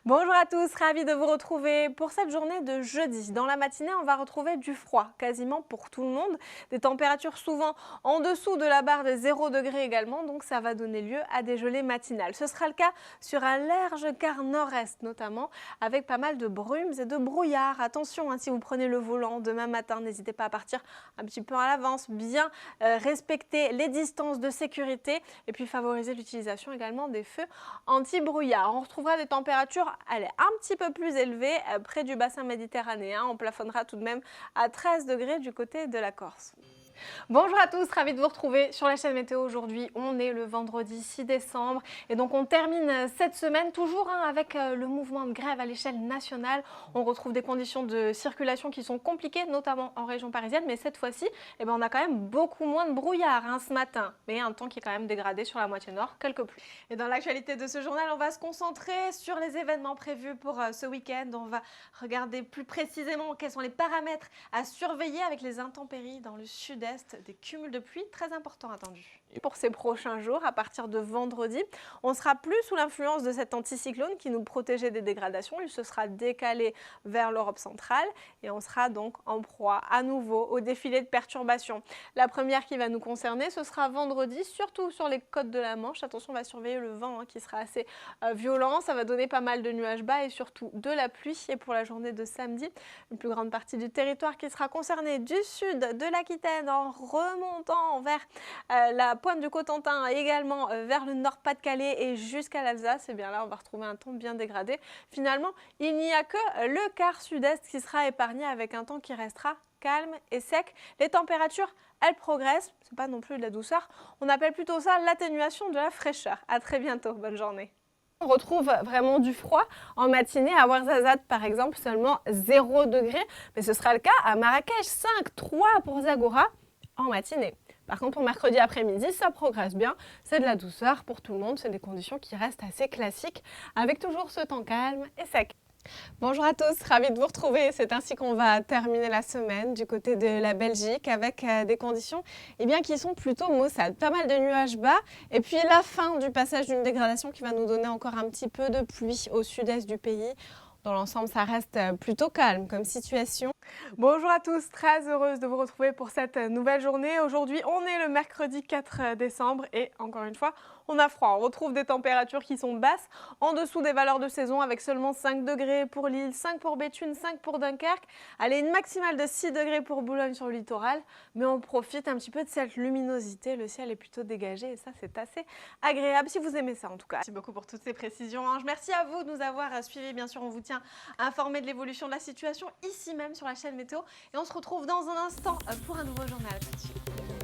Bonjour à tous, ravi de vous retrouver pour cette journée de jeudi. Dans la matinée, on va retrouver du froid, quasiment pour tout le monde. Des températures souvent en dessous de la barre des 0 degrés également, donc ça va donner lieu à des gelées matinales. Ce sera le cas sur un large quart nord-est notamment, avec pas mal de brumes et de brouillard. Attention, si vous prenez le volant demain matin, n'hésitez pas à partir un petit peu à l'avance, bien respecter les distances de sécurité et puis favoriser l'utilisation également des feux anti-brouillard. On retrouvera des températures un petit peu plus élevées près du bassin méditerranéen. On plafonnera tout de même à 13 degrés du côté de la Corse. Bonjour à tous, ravi de vous retrouver sur la chaîne météo. Aujourd'hui, on est le vendredi 6 décembre et donc on termine cette semaine toujours avec le mouvement de grève à l'échelle nationale. On retrouve des conditions de circulation qui sont compliquées, notamment en région parisienne, mais cette fois-ci, on a quand même beaucoup moins de brouillard ce matin, mais un temps qui est quand même dégradé sur la moitié nord, quelques pluies. Et dans l'actualité de ce journal, on va se concentrer sur les événements prévus pour ce week-end. On va regarder plus précisément quels sont les paramètres à surveiller avec les intempéries dans le sud-est, des cumuls de pluie très importants attendus. Et pour ces prochains jours, à partir de vendredi, on sera plus sous l'influence de cet anticyclone qui nous protégeait des dégradations. Il se sera décalé vers l'Europe centrale et on sera donc en proie à nouveau au défilé de perturbations. La première qui va nous concerner, ce sera vendredi, surtout sur les côtes de la Manche. Attention, on va surveiller le vent qui sera assez violent. Ça va donner pas mal de nuages bas et surtout de la pluie. Et pour la journée de samedi, une plus grande partie du territoire qui sera concernée du sud de l'Aquitaine en remontant vers la pointe du Cotentin, également vers le Nord-Pas-de-Calais et jusqu'à l'Alsace. Et bien là, on va retrouver un temps bien dégradé. Finalement, il n'y a que le quart sud-est qui sera épargné avec un temps qui restera calme et sec. Les températures, elles progressent. C'est pas non plus de la douceur. On appelle plutôt ça l'atténuation de la fraîcheur. À très bientôt. Bonne journée. On retrouve vraiment du froid en matinée à Ouarzazate par exemple, seulement 0 degré. Mais ce sera le cas à Marrakech, 5, 3 pour Zagora en matinée. Par contre, pour mercredi après-midi, ça progresse bien. C'est de la douceur pour tout le monde. C'est des conditions qui restent assez classiques avec toujours ce temps calme et sec. Bonjour à tous, ravi de vous retrouver. C'est ainsi qu'on va terminer la semaine du côté de la Belgique avec des conditions qui sont plutôt maussades. Pas mal de nuages bas et puis la fin du passage d'une dégradation qui va nous donner encore un petit peu de pluie au sud-est du pays. Dans l'ensemble, ça reste plutôt calme comme situation. Bonjour à tous, très heureuse de vous retrouver pour cette nouvelle journée. Aujourd'hui, on est le mercredi 4 décembre et encore une fois, on a froid. On retrouve des températures qui sont basses, en dessous des valeurs de saison avec seulement 5 degrés pour Lille, 5 pour Béthune, 5 pour Dunkerque. Allez, une maximale de 6 degrés pour Boulogne sur le littoral, mais on profite un petit peu de cette luminosité. Le ciel est plutôt dégagé et ça, c'est assez agréable si vous aimez ça en tout cas. Merci beaucoup pour toutes ces précisions, Ange. Merci à vous de nous avoir suivis. Bien sûr, on vous tient informé de l'évolution de la situation ici même sur la chaîne météo et on se retrouve dans un instant pour un nouveau journal. Tout de suite.